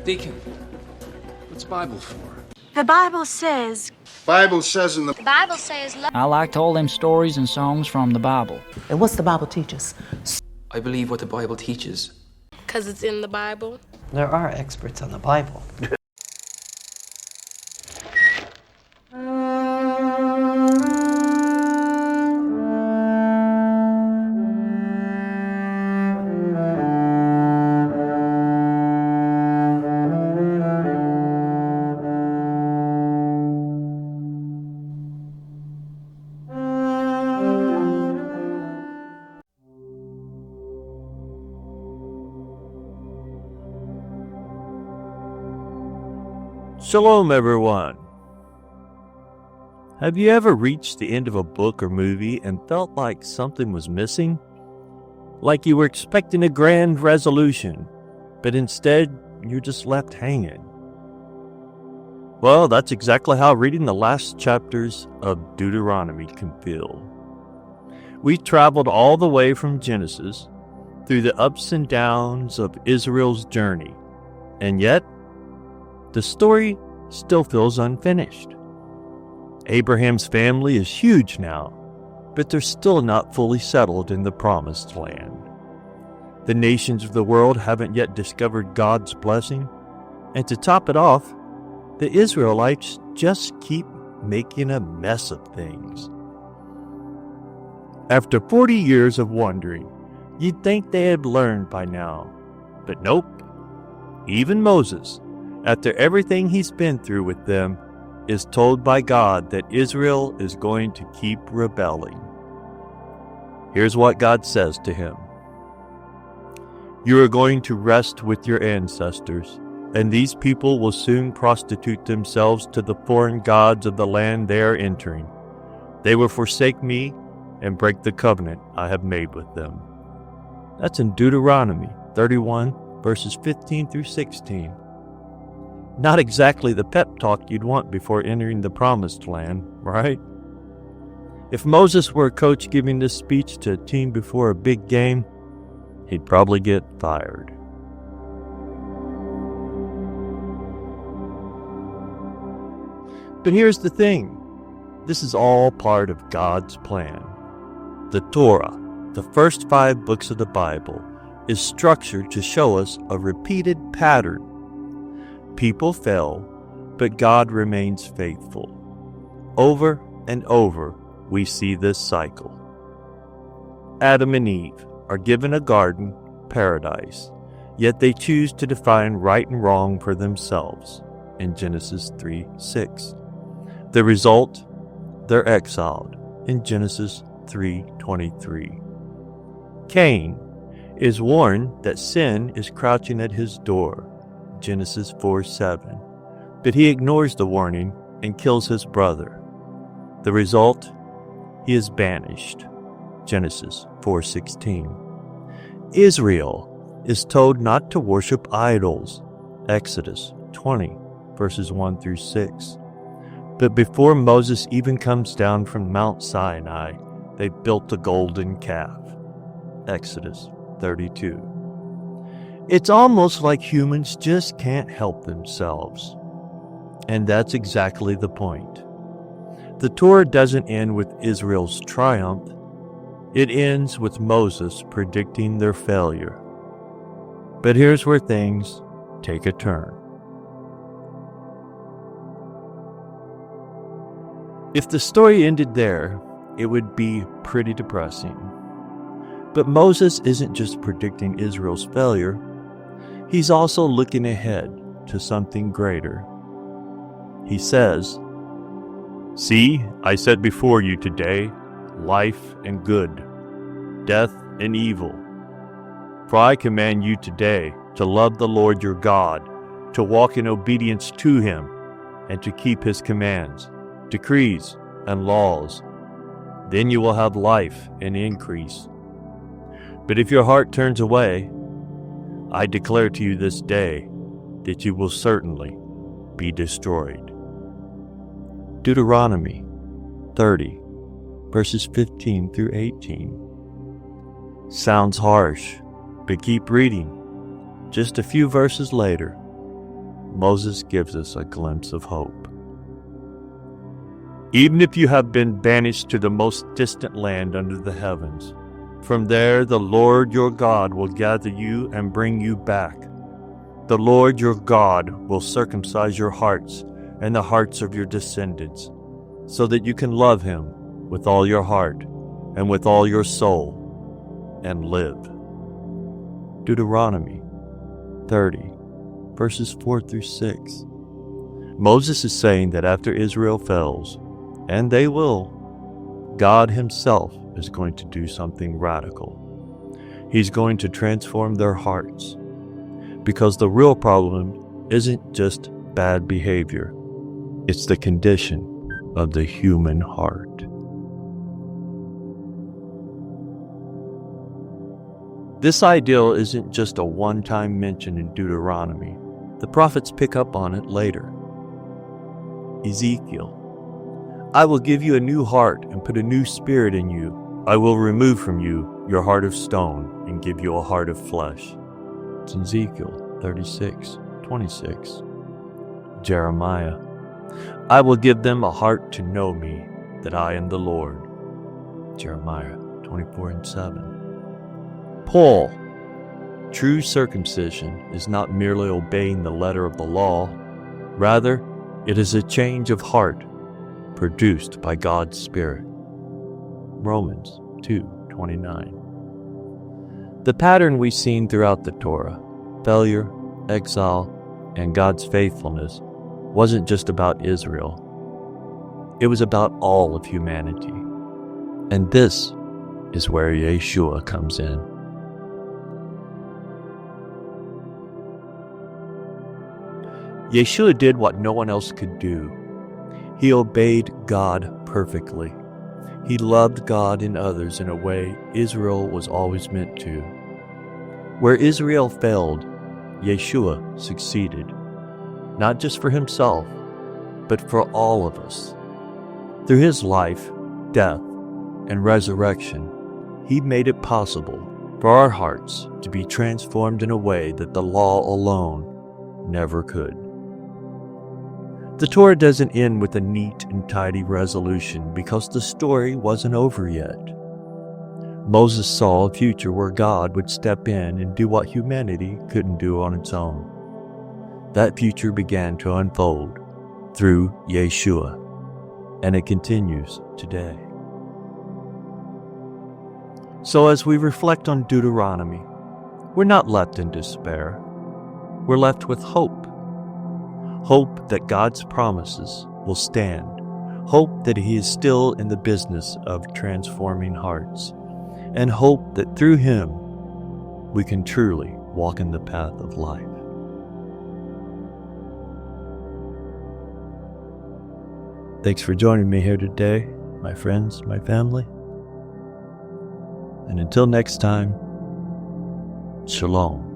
Deacon, what's Bible for? The Bible says... The Bible says love. I like to all them stories and songs from the Bible. And what's the Bible teach us? I believe what the Bible teaches. Because it's in the Bible. There are experts on the Bible. Shalom, everyone. Have you ever reached the end of a book or movie and felt like something was missing? Like you were expecting a grand resolution, but instead you're just left hanging? Well, that's exactly how reading the last chapters of Deuteronomy can feel. We traveled all the way from Genesis through the ups and downs of Israel's journey, and yet the story still feels unfinished. Abraham's family is huge now, but they're still not fully settled in the promised land. The nations of the world haven't yet discovered God's blessing, and to top it off, the Israelites just keep making a mess of things. After 40 years of wandering, you'd think they had learned by now, but nope. Even Moses, after everything he's been through with them, is told by God that Israel is going to keep rebelling. Here's what God says to him. You are going to rest with your ancestors, and these people will soon prostitute themselves to the foreign gods of the land they are entering. They will forsake me and break the covenant I have made with them. That's in Deuteronomy 31, verses 15 through 16. Not exactly the pep talk you'd want before entering the promised land, right? If Moses were a coach giving this speech to a team before a big game, he'd probably get fired. But here's the thing. This is all part of God's plan. The Torah, the first 5 books of the Bible, is structured to show us a repeated pattern. People fail, but God remains faithful. Over and over, we see this cycle. Adam and Eve are given a garden, paradise, yet they choose to define right and wrong for themselves in Genesis 3:6. The result, they're exiled in Genesis 3:23. Cain is warned that sin is crouching at his door, Genesis 4:7, but he ignores the warning and kills his brother. The result, he is banished, Genesis 4:16. Israel is told not to worship idols, Exodus 20, verses 1 through 6. But before Moses even comes down from Mount Sinai, they built a golden calf, Exodus 32. It's almost like humans just can't help themselves. And that's exactly the point. The Torah doesn't end with Israel's triumph. It ends with Moses predicting their failure. But here's where things take a turn. If the story ended there, it would be pretty depressing. But Moses isn't just predicting Israel's failure. He's also looking ahead to something greater. He says, See, I set before you today life and good, death and evil. For I command you today to love the Lord your God, to walk in obedience to him, and to keep his commands, decrees, and laws. Then you will have life and increase. But if your heart turns away, I declare to you this day that you will certainly be destroyed. Deuteronomy 30, verses 15 through 18. Sounds harsh, but keep reading. Just a few verses later, Moses gives us a glimpse of hope. Even if you have been banished to the most distant land under the heavens, from there the Lord your God will gather you and bring you back. The Lord your God will circumcise your hearts and the hearts of your descendants, so that you can love him with all your heart and with all your soul and live. Deuteronomy 30, verses 4 through 6. Moses is saying that after Israel fails, and they will, God himself is going to do something radical. He's going to transform their hearts, because the real problem isn't just bad behavior. It's the condition of the human heart. This ideal isn't just a one-time mention in Deuteronomy. The prophets pick up on it later. Ezekiel, I will give you a new heart and put a new spirit in you. I will remove from you your heart of stone and give you a heart of flesh. It's in Ezekiel 36:26. Jeremiah, I will give them a heart to know me, that I am the Lord. Jeremiah 24:7. Paul, true circumcision is not merely obeying the letter of the law. Rather, it is a change of heart produced by God's Spirit. Romans 2:29. The pattern we've seen throughout the Torah, failure, exile, and God's faithfulness, wasn't just about Israel. It was about all of humanity. And this is where Yeshua comes in. Yeshua did what no one else could do. He obeyed God perfectly. He loved God and others in a way Israel was always meant to. Where Israel failed, Yeshua succeeded, not just for himself, but for all of us. Through his life, death, and resurrection, he made it possible for our hearts to be transformed in a way that the law alone never could. The Torah doesn't end with a neat and tidy resolution because the story wasn't over yet. Moses saw a future where God would step in and do what humanity couldn't do on its own. That future began to unfold through Yeshua, and it continues today. So as we reflect on Deuteronomy, we're not left in despair. We're left with hope. Hope that God's promises will stand. Hope that he is still in the business of transforming hearts. And hope that through him, we can truly walk in the path of life. Thanks for joining me here today, my friends, my family. And until next time, Shalom.